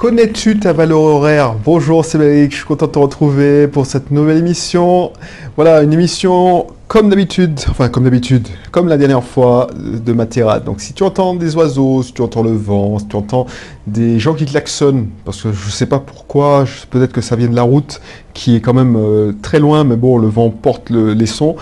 Connais-tu ta valeur horaire? Bonjour, c'est Malik, je suis content de te retrouver pour cette nouvelle émission. Voilà, une émission comme d'habitude, comme la dernière fois de Matera. Donc si tu entends des oiseaux, si tu entends le vent, si tu entends des gens qui klaxonnent, parce que je sais pas pourquoi, peut-être que ça vient de la route qui est quand même très loin, mais bon, le vent porte les sons.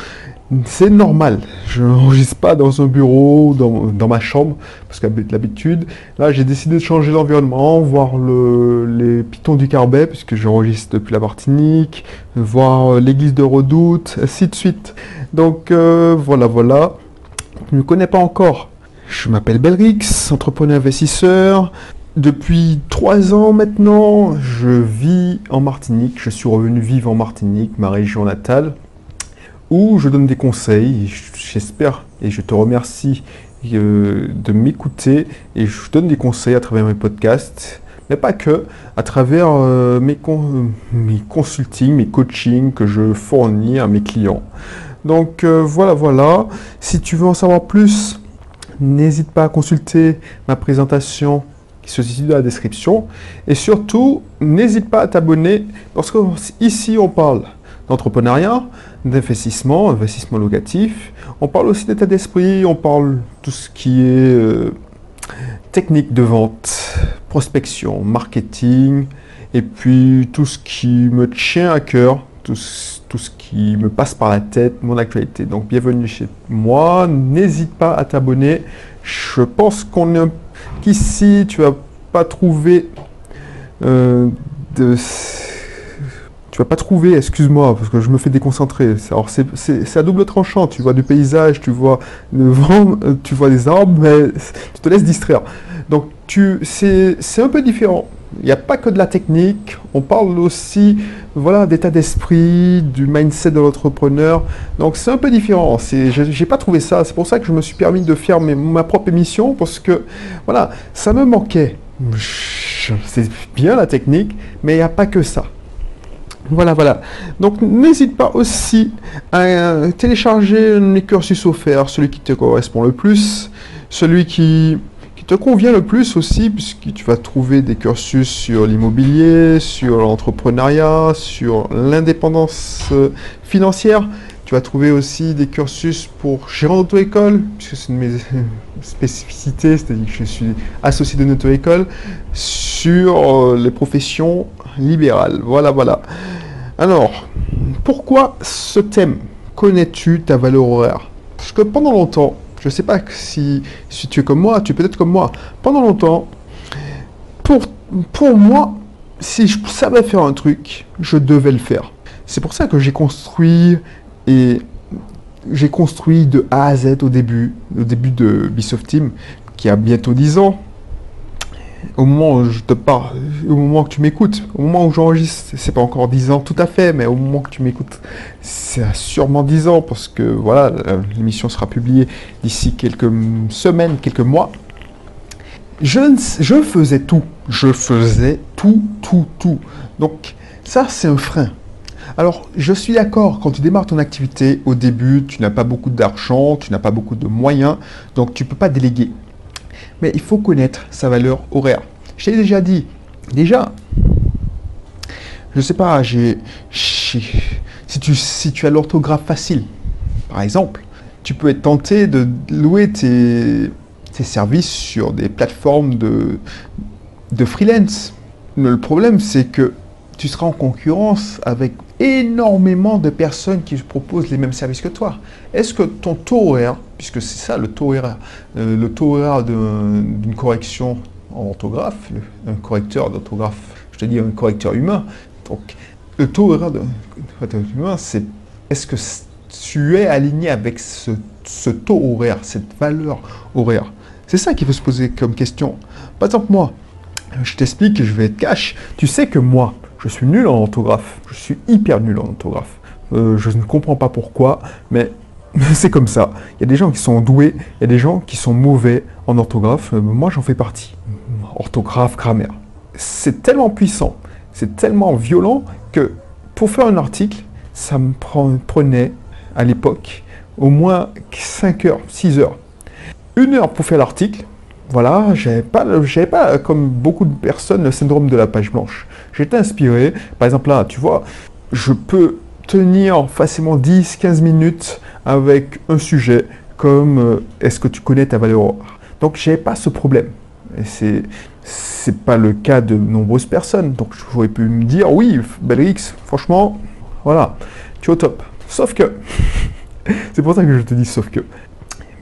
C'est normal, je n'enregistre pas dans un bureau, dans ma chambre, parce qu'à l'habitude, là j'ai décidé de changer d'environnement, voir les pitons du Carbet, puisque j'enregistre depuis la Martinique, voir l'église de Redoute, ainsi de suite. Donc voilà, tu ne me connais pas encore. Je m'appelle Belrix, entrepreneur investisseur. Depuis 3 ans maintenant, je vis en Martinique, je suis revenu vivre en Martinique, ma région natale, où je donne des conseils, j'espère, et je te remercie de m'écouter, et je donne des conseils à travers mes podcasts, mais pas que, à travers mes consultings, mes coachings que je fournis à mes clients. Donc voilà, si tu veux en savoir plus, n'hésite pas à consulter ma présentation qui se situe dans la description, et surtout, n'hésite pas à t'abonner, parce que ici on parle d'entrepreneuriat, d'investissement, investissement locatif. On parle aussi d'état d'esprit, on parle de tout ce qui est technique de vente, prospection, marketing, et puis tout ce qui me tient à cœur, tout ce qui me passe par la tête, mon actualité. Donc bienvenue chez moi, n'hésite pas à t'abonner. Je pense qu'ici tu vas pas trouver excuse-moi, parce que je me fais déconcentrer. Alors c'est à double tranchant, tu vois du paysage, tu vois le vent, tu vois des arbres, mais tu te laisses distraire. Donc c'est un peu différent. Il n'y a pas que de la technique, on parle aussi d'état d'esprit, du mindset de l'entrepreneur. Donc c'est un peu différent. J'ai pas trouvé ça, c'est pour ça que je me suis permis de faire ma propre émission, parce que voilà, ça me manquait. C'est bien la technique, mais il n'y a pas que ça. Voilà. Donc, n'hésite pas aussi à télécharger mes cursus offerts, celui qui te correspond le plus, celui qui te convient le plus aussi, puisque tu vas trouver des cursus sur l'immobilier, sur l'entrepreneuriat, sur l'indépendance financière. Tu vas trouver aussi des cursus pour gérant d'auto-école, puisque c'est une de mes spécificités, c'est-à-dire que je suis associé d'une auto-école, sur les professions libérales. Voilà. Alors, pourquoi ce thème? Connais-tu ta valeur horaire? Parce que pendant longtemps, je ne sais pas si tu es comme moi, tu es peut-être comme moi, pendant longtemps, pour moi, si je savais faire un truc, je devais le faire. C'est pour ça que j'ai construit de A à Z au début de Bisoft Team, qui a bientôt 10 ans. Au moment où je te parle, au moment que tu m'écoutes, au moment où j'enregistre, c'est pas encore 10 ans tout à fait, mais au moment que tu m'écoutes, c'est sûrement 10 ans, parce que voilà, l'émission sera publiée d'ici quelques semaines, quelques mois. Je faisais tout. Donc ça, c'est un frein. Alors, je suis d'accord, quand tu démarres ton activité, au début, tu n'as pas beaucoup d'argent, tu n'as pas beaucoup de moyens, donc tu ne peux pas déléguer. Mais il faut connaître sa valeur horaire. Je t'ai déjà dit, je ne sais pas, si tu as l'orthographe facile, par exemple, tu peux être tenté de louer tes services sur des plateformes de freelance. Mais le problème, c'est que tu seras en concurrence avec énormément de personnes qui proposent les mêmes services que toi. Est-ce que ton taux horaire, puisque c'est ça le taux horaire d'une correction en orthographe, un correcteur d'orthographe, je te dis un correcteur humain, donc le taux horaire d'un correcteur humain, c'est est-ce que tu es aligné avec ce taux horaire, cette valeur horaire? C'est ça qu'il faut se poser comme question. Par exemple, moi, je t'explique, je vais être cash, tu sais que moi, je suis nul en orthographe. Je suis hyper nul en orthographe. Je ne comprends pas pourquoi, mais c'est comme ça. Il y a des gens qui sont doués, il y a des gens qui sont mauvais en orthographe. Moi, j'en fais partie. Orthographe, grammaire. C'est tellement puissant, c'est tellement violent que pour faire un article, ça me prenait à l'époque au moins 5 heures, 6 heures. 1 heure pour faire l'article, voilà, j'avais pas, comme beaucoup de personnes, le syndrome de la page blanche. J'étais inspiré. Par exemple, là, tu vois, je peux tenir facilement 10-15 minutes avec un sujet comme est-ce que tu connais ta valeur horaire. Donc, j'avais pas ce problème. Et c'est pas le cas de nombreuses personnes. Donc, j'aurais pu me dire, oui, Belrix, franchement, voilà, tu es au top. Sauf que, c'est pour ça que je te dis sauf que,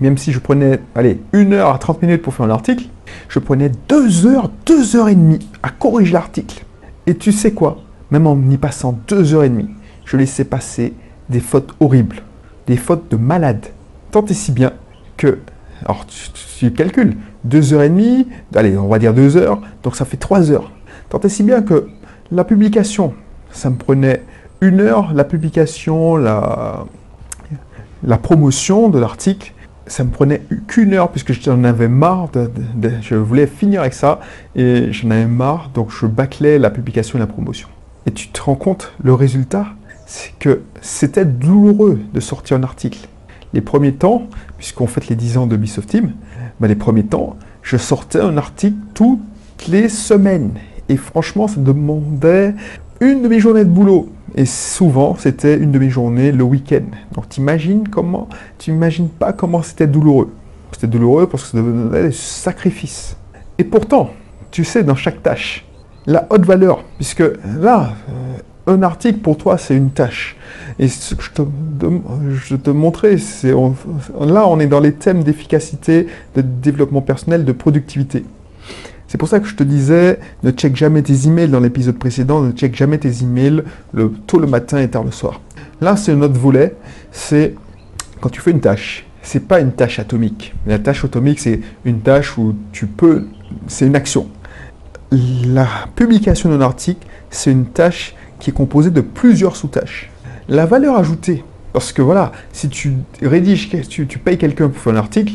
même si je prenais, allez, 1 heure à 30 minutes pour faire un article, je prenais 2 heures, 2 heures et demie à corriger l'article. Et tu sais quoi? Même en y passant 2 heures et demie, je laissais passer des fautes horribles, des fautes de malade. Tant et si bien que, alors tu calcules, 2 heures et demie, allez, on va dire 2 heures, donc ça fait 3 heures. Tant et si bien que la publication, ça me prenait 1 heure, la publication, la promotion de l'article, ça me prenait qu'1 heure puisque j'en avais marre, je voulais finir avec ça et j'en avais marre, donc je bâclais la publication et la promotion. Et tu te rends compte, le résultat, c'est que c'était douloureux de sortir un article. Les premiers temps, puisqu'on fête les 10 ans de Ubisoft Team, ben les premiers temps, je sortais un article toutes les semaines. Et franchement, ça demandait une demi-journée de boulot. Et souvent, c'était une demi-journée le week-end. Donc, tu imagines pas comment c'était douloureux. C'était douloureux parce que ça demandait des sacrifices. Et pourtant, tu sais, dans chaque tâche, la haute valeur, puisque là, un article pour toi, c'est une tâche. Et ce que je te montrais, là, on est dans les thèmes d'efficacité, de développement personnel, de productivité. C'est pour ça que je te disais, ne check jamais tes emails dans l'épisode précédent, ne check jamais tes emails tôt le matin et tard le soir. Là, c'est un autre volet, c'est quand tu fais une tâche, c'est pas une tâche atomique. La tâche atomique, c'est une tâche où c'est une action. La publication d'un article, c'est une tâche qui est composée de plusieurs sous-tâches. La valeur ajoutée, parce que voilà, si tu rédiges, tu payes quelqu'un pour faire un article,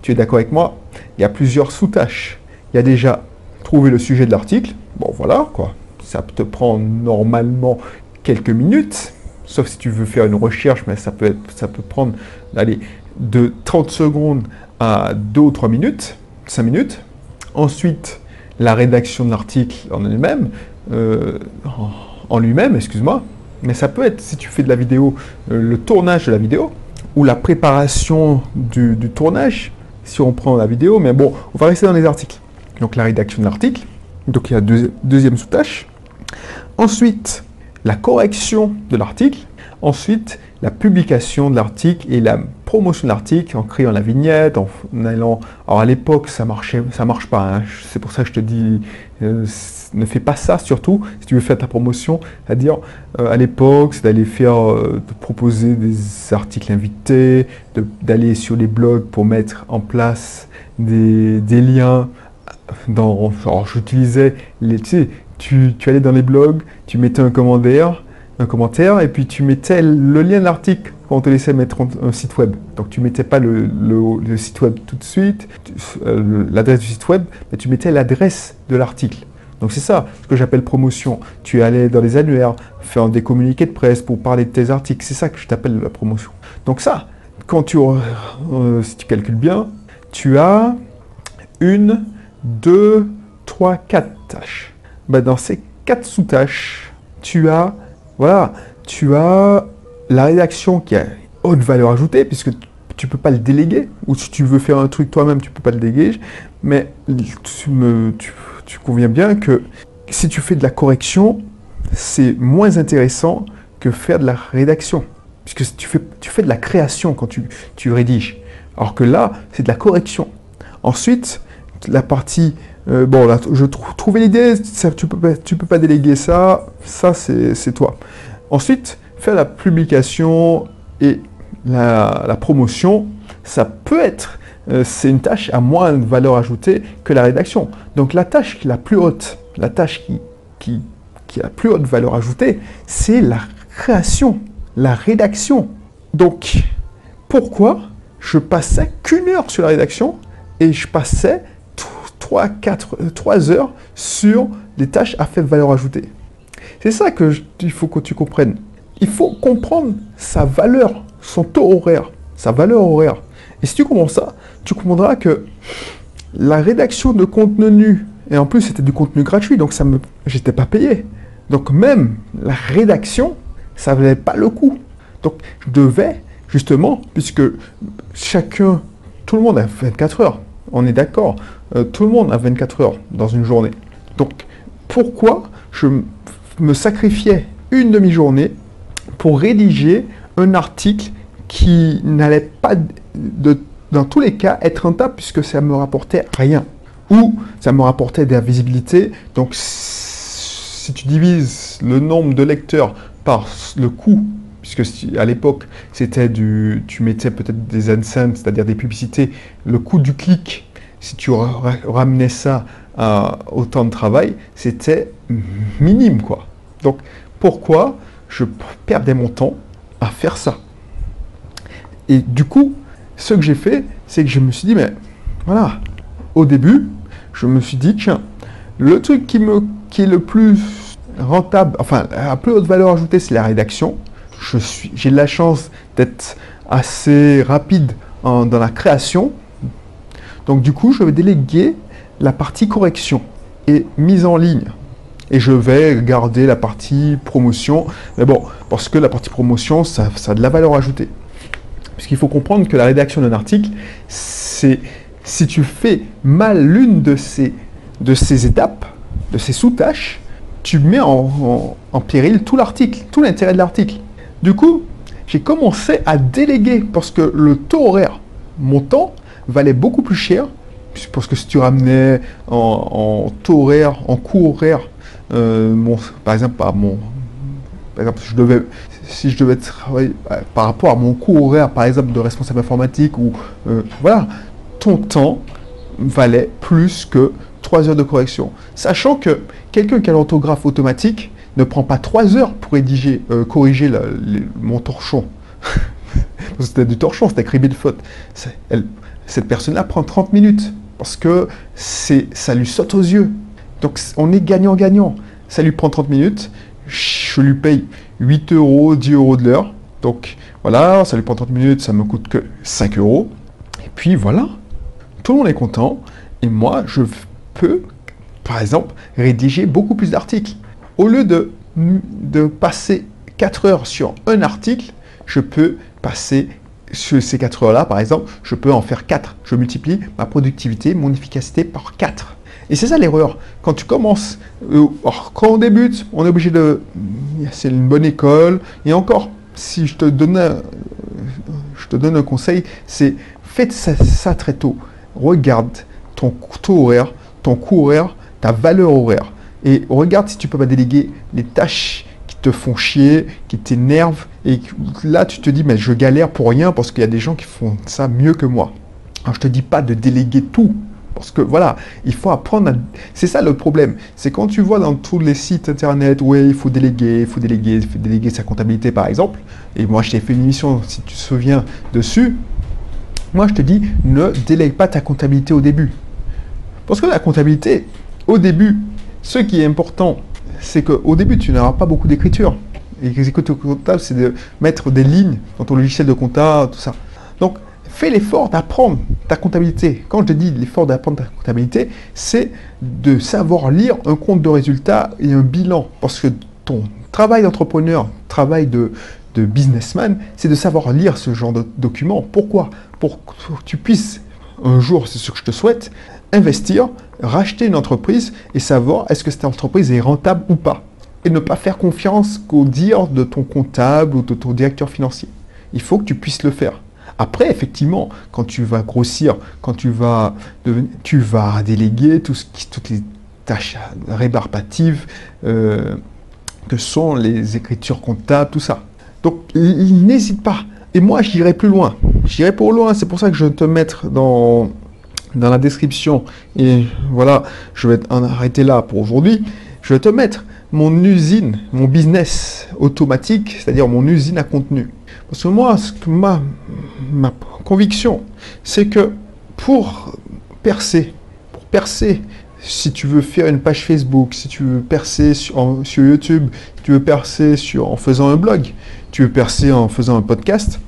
tu es d'accord avec moi, il y a plusieurs sous-tâches. Il y a déjà trouver le sujet de l'article. Bon, voilà, quoi. Ça te prend normalement quelques minutes, sauf si tu veux faire une recherche, mais ça peut prendre, allez, de 30 secondes à 2 ou 3 minutes, 5 minutes. Ensuite, la rédaction de l'article en lui-même, excuse-moi. Mais ça peut être, si tu fais de la vidéo, le tournage de la vidéo, ou la préparation du tournage, si on prend la vidéo. Mais bon, on va rester dans les articles. Donc la rédaction de l'article, donc il y a deuxième sous-tâche. Ensuite, la correction de l'article. Ensuite, la publication de l'article et la promotion de l'article en créant la vignette, en allant... Alors à l'époque, ça marche pas. Hein. C'est pour ça que je te dis, ne fais pas ça surtout si tu veux faire ta promotion. C'est-à-dire, à l'époque, c'est d'aller de proposer des articles invités, d'aller sur les blogs pour mettre en place des liens. Alors j'utilisais tu allais dans les blogs, tu mettais un commentaire, et puis tu mettais le lien de l'article quand on te laissait mettre un site web. Donc tu mettais pas le site web tout de suite, l'adresse du site web, mais tu mettais l'adresse de l'article. Donc c'est ça ce que j'appelle promotion. Tu allais dans les annuaires, faire des communiqués de presse pour parler de tes articles. C'est ça que je t'appelle la promotion. Donc ça, si tu calcules bien, tu as 1, 2, 3, 4 tâches. Ben, dans ces 4 sous-tâches, tu as la rédaction qui a haute valeur ajoutée, puisque tu ne peux pas le déléguer, ou si tu veux faire un truc toi-même, tu ne peux pas le déléguer, mais tu conviens bien que si tu fais de la correction, c'est moins intéressant que faire de la rédaction, puisque tu fais de la création quand tu rédiges, alors que là, c'est de la correction. Ensuite, la partie, là, je trouvais l'idée, tu peux pas déléguer ça c'est toi. Ensuite, faire la publication et la promotion, ça peut être, c'est une tâche à moins de valeur ajoutée que la rédaction. Donc la tâche la plus haute, la tâche qui a la plus haute valeur ajoutée, c'est la création, la rédaction. Donc, pourquoi je passais qu'1 heure sur la rédaction et je passais 3 heures sur des tâches à faible valeur ajoutée? C'est ça qu'il faut que tu comprennes. Il faut comprendre sa valeur, son taux horaire, sa valeur horaire. Et si tu comprends ça, tu comprendras que La rédaction de contenu, et en plus c'était du contenu gratuit, donc j'étais pas payé. Donc même la rédaction, ça valait pas le coup. Donc je devais, justement, puisque tout le monde a 24 heures, on est d'accord, tout le monde a 24 heures dans une journée. Donc pourquoi je me sacrifiais une demi-journée pour rédiger un article qui n'allait pas, dans tous les cas, être rentable puisque ça me rapportait rien. Ou ça me rapportait de la visibilité. Donc si tu divises le nombre de lecteurs par le coût, puisque à l'époque, tu mettais peut-être des AdSense, c'est-à-dire des publicités, le coût du clic, si tu ramenais ça à autant de travail, c'était minime, quoi. Donc, pourquoi je perdais mon temps à faire ça? Et du coup, ce que j'ai fait, c'est que je me suis dit, mais voilà, au début, je me suis dit, tiens, le truc qui est le plus rentable, enfin, à plus haute valeur ajoutée, c'est la rédaction. J'ai de la chance d'être assez rapide dans la création. Donc du coup, je vais déléguer la partie correction et mise en ligne. Et je vais garder la partie promotion. Mais bon, parce que la partie promotion, ça a de la valeur ajoutée. Puisqu'il faut comprendre que la rédaction d'un article, c'est si tu fais mal l'une de ces étapes, de ces sous-tâches, tu mets en péril tout l'article, tout l'intérêt de l'article. Du coup, j'ai commencé à déléguer parce que le taux horaire, mon temps, valait beaucoup plus cher. Parce que si tu ramenais en taux horaire, en coût horaire, par exemple, si je devais travailler par rapport à mon coût horaire, par exemple, de responsable informatique, ou voilà, ton temps valait plus que 3 heures de correction. Sachant que quelqu'un qui a l'orthographe automatique ne prend pas 3 heures pour corriger mon torchon. Parce que c'était du torchon, c'était écrit de faute. Cette personne-là prend 30 minutes parce que ça lui saute aux yeux. Donc on est gagnant-gagnant. Ça lui prend 30 minutes, je lui paye 8 euros, 10 euros de l'heure. Donc voilà, ça lui prend 30 minutes, ça me coûte que 5 euros. Et puis voilà, tout le monde est content. Et moi, je peux, par exemple, rédiger beaucoup plus d'articles. Au lieu de passer 4 heures sur un article, je peux passer sur ces 4 heures-là, par exemple, je peux en faire 4. Je multiplie ma productivité, mon efficacité par 4. Et c'est ça l'erreur. Quand tu commences, quand on débute, on est obligé c'est une bonne école. Et encore, si je te donne un conseil, c'est faites ça très tôt. Regarde ton taux horaire, ton coût horaire, ta valeur horaire. Et regarde si tu peux pas déléguer les tâches qui te font chier, qui t'énervent. Et là, tu te dis, mais je galère pour rien parce qu'il y a des gens qui font ça mieux que moi. Alors, je te dis pas de déléguer tout. Parce que voilà, il faut apprendre à... C'est ça le problème. C'est quand tu vois dans tous les sites internet, ouais, il faut déléguer sa comptabilité par exemple. Et moi, je t'ai fait une émission, si tu te souviens, dessus. Moi, je te dis, ne délègue pas ta comptabilité au début. Parce que la comptabilité, au début, ce qui est important, c'est qu'au début, tu n'auras pas beaucoup d'écriture. Et l'exécuteur comptable, c'est de mettre des lignes dans ton logiciel de compta, tout ça. Donc, fais l'effort d'apprendre ta comptabilité. Quand je te dis l'effort d'apprendre ta comptabilité, c'est de savoir lire un compte de résultat et un bilan. Parce que ton travail d'entrepreneur, travail de businessman, c'est de savoir lire ce genre de documents. Pourquoi? Pour que tu puisses, un jour, c'est ce que je te souhaite, investir, racheter une entreprise et savoir est-ce que cette entreprise est rentable ou pas. Et ne pas faire confiance qu'au dire de ton comptable ou de ton directeur financier. Il faut que tu puisses le faire. Après, effectivement, quand tu vas grossir, quand tu vas déléguer toutes les tâches rébarbatives que sont les écritures comptables, tout ça. Donc, n'hésite pas. Et moi, j'irai plus loin. J'irai pour loin. C'est pour ça que je vais te mettre dans la description. Et voilà, je vais en arrêter là pour aujourd'hui. Je vais te mettre mon usine, mon business automatique, c'est-à-dire mon usine à contenu. Parce que moi, ma conviction, c'est que pour percer, si tu veux faire une page Facebook, si tu veux percer sur YouTube, si tu veux percer en faisant un blog, tu veux percer en faisant un podcast,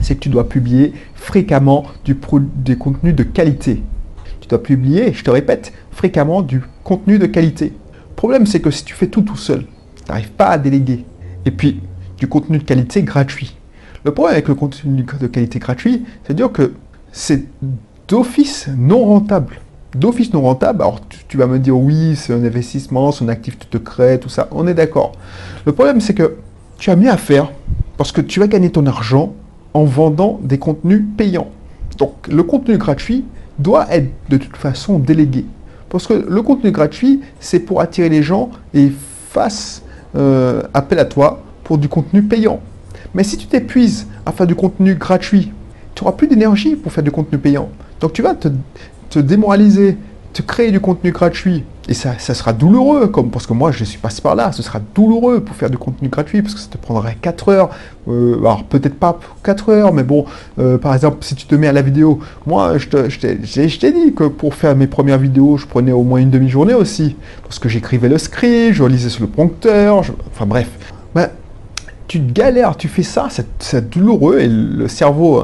c'est que tu dois publier fréquemment des contenus de qualité. Tu dois publier, je te répète, fréquemment du contenu de qualité. Le problème, c'est que si tu fais tout seul, tu n'arrives pas à déléguer. Et puis, du contenu de qualité gratuit. Le problème avec le contenu de qualité gratuit, c'est-à-dire que c'est d'office non rentable. D'office non rentable, alors tu vas me dire oui, c'est un investissement, c'est un actif que tu te crées, tout ça, on est d'accord. Le problème, c'est que tu as mieux à faire parce que tu vas gagner ton argent en vendant des contenus payants. Donc, le contenu gratuit doit être de toute façon délégué. Parce que le contenu gratuit, c'est pour attirer les gens et fassent appel à toi pour du contenu payant. Mais si tu t'épuises à faire du contenu gratuit, tu n'auras plus d'énergie pour faire du contenu payant. Donc tu vas te démoraliser, te créer du contenu gratuit. Et ça sera douloureux, parce que moi je suis passé par là, ce sera douloureux pour faire du contenu gratuit, parce que ça te prendrait 4 heures, alors peut-être pas 4 heures, mais bon, par exemple, si tu te mets à la vidéo, moi je t'ai dit que pour faire mes premières vidéos, je prenais au moins une demi-journée aussi, parce que j'écrivais le script, je lisais sur le prompteur, enfin bref. Ben, tu galères, tu fais ça, c'est douloureux, et le cerveau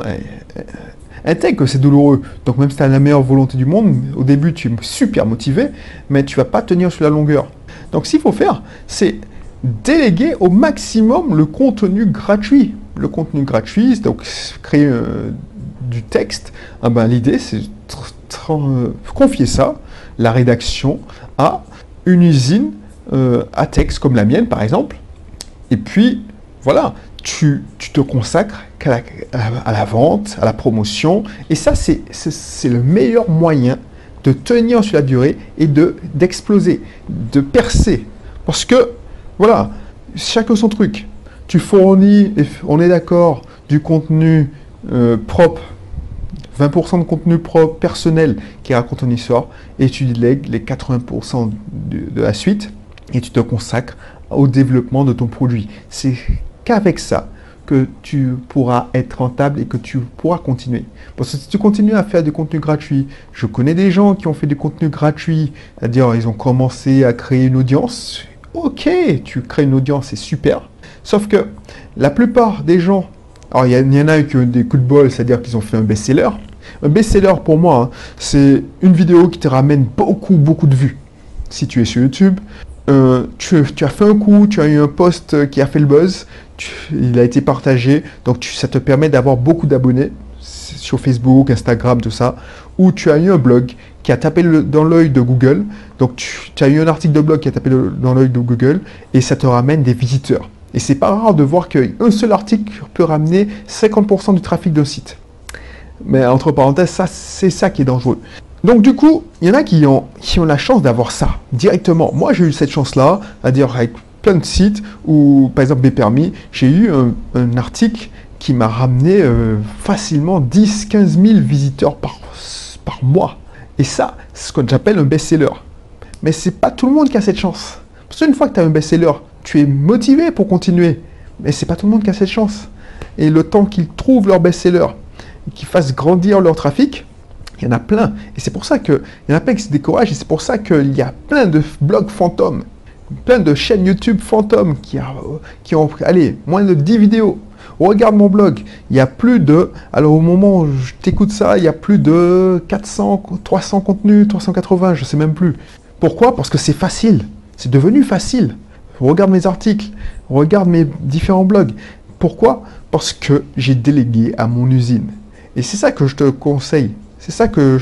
intègre que c'est douloureux. Donc même si tu as la meilleure volonté du monde, au début tu es super motivé, mais tu vas pas tenir sur la longueur. Donc ce qu'il faut faire, c'est déléguer au maximum le contenu gratuit. Le contenu gratuit, c'est donc créer du texte. Ah ben, l'idée c'est confier ça, la rédaction, à une usine à texte comme la mienne par exemple. Et puis voilà, tu te consacres à la vente, à la promotion. Et ça, c'est le meilleur moyen de tenir sur la durée et d'exploser, de percer. Parce que, voilà, chacun son truc. Tu fournis, on est d'accord, du contenu propre, 20% de contenu propre, personnel, qui raconte ton histoire, et tu délègues les 80% de la suite, et tu te consacres au développement de ton produit. C'est qu'avec ça que tu pourras être rentable et que tu pourras continuer. Parce que si tu continues à faire du contenu gratuit, je connais des gens qui ont fait du contenu gratuit, c'est-à-dire ils ont commencé à créer une audience. Ok, tu crées une audience, c'est super. Sauf que la plupart des gens, alors il y en a qui ont des coups de bol, c'est-à-dire qu'ils ont fait un best-seller. Un best-seller pour moi, c'est une vidéo qui te ramène beaucoup de vues. Si tu es sur YouTube, tu as fait un coup, tu as eu un post qui a fait le buzz, il a été partagé, donc ça te permet d'avoir beaucoup d'abonnés sur Facebook, Instagram, tout ça, ou tu as eu un blog qui a tapé dans l'œil de Google, donc tu as eu un article de blog qui a tapé dans l'œil de Google, et ça te ramène des visiteurs. Et c'est pas rare de voir qu'un seul article peut ramener 50% du trafic d'un site. Mais entre parenthèses, c'est ça qui est dangereux. Donc du coup, il y en a qui ont la chance d'avoir ça directement. Moi, j'ai eu cette chance-là, c'est-à-dire avec plein de sites où, par exemple, Bpermis, j'ai eu un article qui m'a ramené facilement 10-15 000 visiteurs par mois. Et ça, c'est ce que j'appelle un best-seller. Mais c'est pas tout le monde qui a cette chance. Parce qu'une fois que tu as un best-seller, tu es motivé pour continuer. Mais c'est pas tout le monde qui a cette chance. Et le temps qu'ils trouvent leur best-seller et qu'ils fassent grandir leur trafic, il y en a plein. Et c'est pour ça qu'il y en a plein qui se découragent. Et c'est pour ça qu'il y a plein de blogs fantômes, plein de chaînes YouTube fantômes qui ont, allez, moins de 10 vidéos. Regarde mon blog, il y a plus de... Alors au moment où je t'écoute ça, il y a plus de 400, 300 contenus, 380, je ne sais même plus. Pourquoi? Parce que c'est facile. C'est devenu facile. Regarde mes articles, regarde mes différents blogs. Pourquoi? Parce que j'ai délégué à mon usine. Et c'est ça que je te conseille. C'est ça que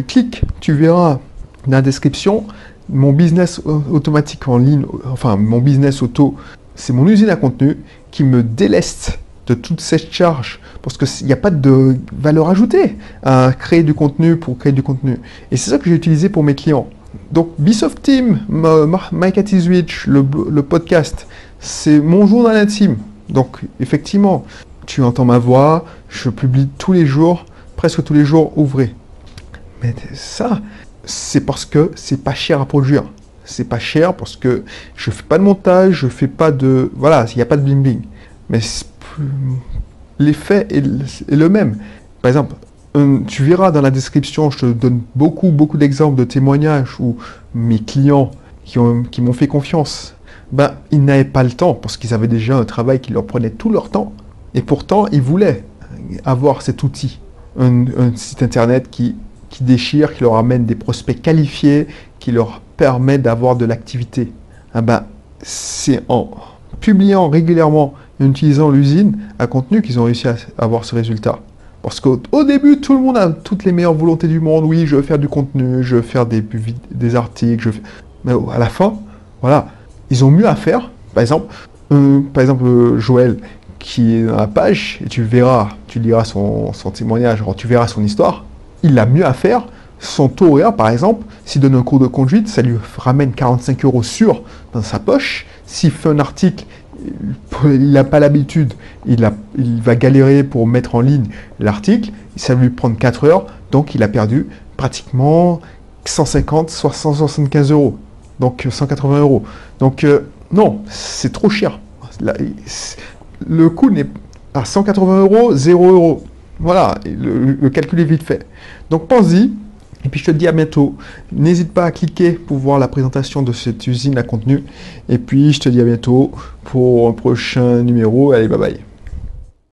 clique, tu verras dans la description, mon business automatique en ligne, enfin mon business auto, c'est mon usine à contenu qui me déleste de toute cette charge parce qu'il n'y a pas de valeur ajoutée à créer du contenu pour créer du contenu. Et c'est ça que j'ai utilisé pour mes clients. Donc Bsoft Team, Mike at Switch, le podcast, c'est mon journal intime. Donc effectivement, tu entends ma voix, je publie tous les jours, presque tous les jours ouvrés. Mais ça, c'est parce que c'est pas cher à produire. C'est pas cher parce que je fais pas de montage, je fais pas de... Voilà, il n'y a pas de bling bling. Mais l'effet est le même. Par exemple, tu verras dans la description, je te donne beaucoup d'exemples de témoignages où mes clients qui m'ont fait confiance, ben, ils n'avaient pas le temps parce qu'ils avaient déjà un travail qui leur prenait tout leur temps. Et pourtant, ils voulaient avoir cet outil. Un site internet qui qui déchire, qui leur amène des prospects qualifiés, qui leur permet d'avoir de l'activité. Ah ben, c'est en publiant régulièrement et en utilisant l'usine à contenu qu'ils ont réussi à avoir ce résultat. Parce qu'au début, tout le monde a toutes les meilleures volontés du monde. Oui, je veux faire du contenu, je veux faire des articles. Mais à la fin, voilà, ils ont mieux à faire. Par exemple, Joël, qui est dans la page, et tu liras son témoignage, tu verras son histoire. Il a mieux à faire. Son taux horaire, par exemple, s'il donne un cours de conduite, ça lui ramène 45 € sûrs dans sa poche. S'il fait un article, il n'a pas l'habitude, il va galérer pour mettre en ligne l'article, ça va lui prendre 4 heures, donc il a perdu pratiquement 150, 175 €, donc 180 €. Donc non, c'est trop cher. Le coût n'est à 180 €, 0 €. Voilà, le calcul est vite fait. Donc pense-y. Et puis je te dis à bientôt. N'hésite pas à cliquer pour voir la présentation de cette usine à contenu. Et puis je te dis à bientôt pour un prochain numéro. Allez, bye bye.